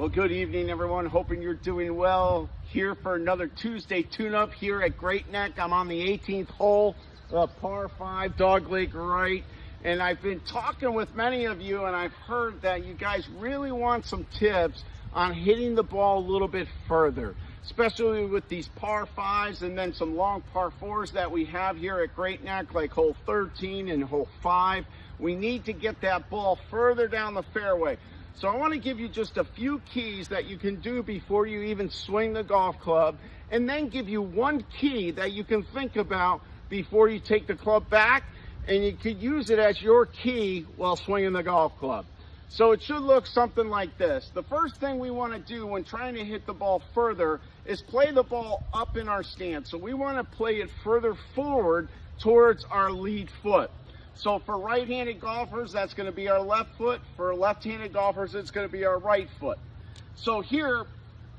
Well, good evening, everyone. Hoping you're doing well. Here for another Tuesday tune-up here at Great Neck. I'm on the 18th hole, par 5, dogleg right. And I've been talking with many of you, and I've heard that you guys really want some tips on hitting the ball a little bit further, especially with these par 5s and then some long par 4s that we have here at Great Neck, like hole 13 and hole 5. We need to get that ball further down the fairway. So I want to give you just a few keys that you can do before you even swing the golf club, and then give you one key that you can think about before you take the club back, and you could use it as your key while swinging the golf club. So it should look something like this. The first thing we want to do when trying to hit the ball further is play the ball up in our stance. So we want to play it further forward towards our lead foot. So for right-handed golfers, that's going to be our left foot. For left-handed golfers, it's going to be our right foot. So here,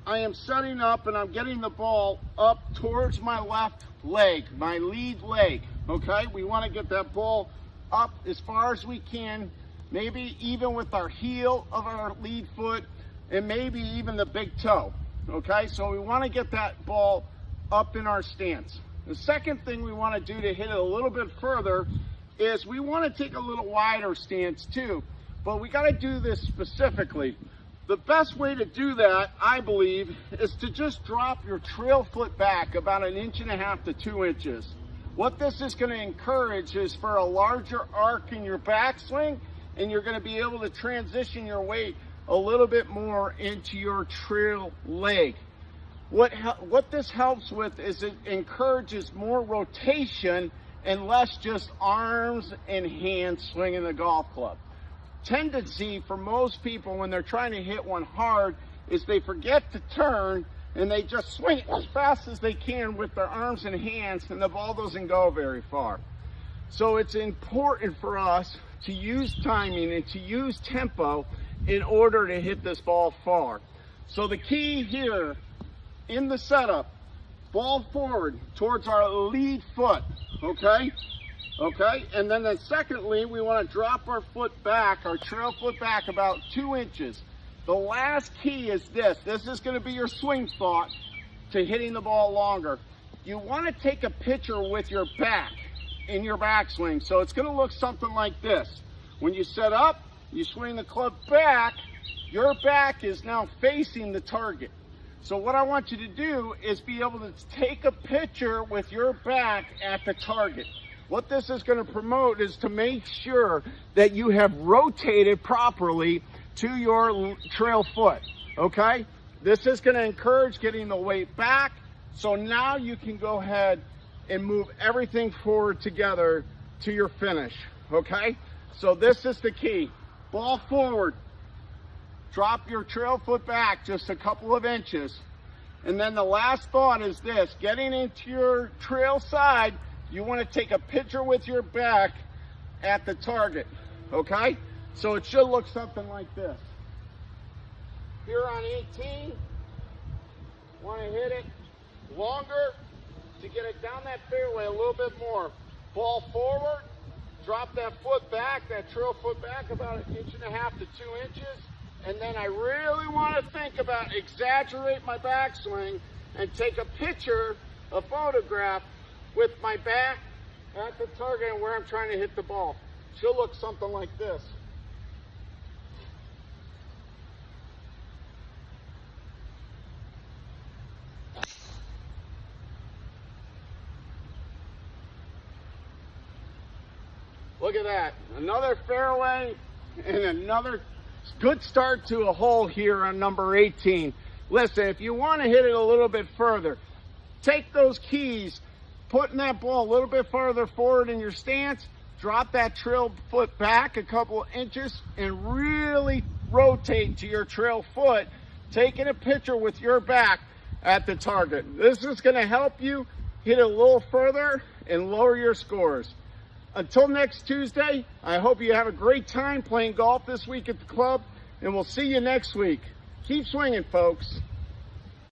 I am setting up and I'm getting the ball up towards my left leg, my lead leg, okay? We want to get that ball up as far as we can, maybe even with our heel of our lead foot, and maybe even the big toe, okay? So we want to get that ball up in our stance. The second thing we want to do to hit it a little bit further is we want to take a little wider stance too, but we got to do this specifically. The best way to do that, I believe, is to just drop your trail foot back about 1.5 to 2 inches. What this is going to encourage is for a larger arc in your backswing, and you're going to be able to transition your weight a little bit more into your trail leg. What this helps with is it encourages more rotation and less just arms and hands swinging the golf club. Tendency for most people when they're trying to hit one hard is they forget to turn and they just swing it as fast as they can with their arms and hands, and the ball doesn't go very far. So it's important for us to use timing and to use tempo in order to hit this ball far. So the key here in the setup, ball forward towards our lead foot, okay? Okay, and then secondly, we want to drop our foot back, our trail foot back about 2 inches. The last key is this. This is going to be your swing thought to hitting the ball longer. You want to take a picture with your back in your backswing. So it's going to look something like this. When you set up, you swing the club back, your back is now facing the target. So what I want you to do is be able to take a picture with your back at the target. What this is going to promote is to make sure that you have rotated properly to your trail foot, okay? This is going to encourage getting the weight back, so now you can go ahead and move everything forward together to your finish, okay? So this is the key. Ball forward. Drop your trail foot back just a couple of inches. And then the last thought is this. Getting into your trail side, you want to take a picture with your back at the target, okay? So it should look something like this. Here on 18, want to hit it longer to get it down that fairway a little bit more. Ball forward, drop that foot back, that trail foot back about 1.5 to 2 inches. And then I really want to think about exaggerate my backswing and take a picture, a photograph with my back at the target and where I'm trying to hit the ball. She'll look something like this. Look at that. Another fairway and another good start to a hole here on number 18. Listen, if you want to hit it a little bit further, take those keys, putting that ball a little bit further forward in your stance, drop that trail foot back a couple of inches, and really rotate to your trail foot, taking a picture with your back at the target. This is going to help you hit it a little further and lower your scores. Until next Tuesday, I hope you have a great time playing golf this week at the club, and we'll see you next week. Keep swinging, folks.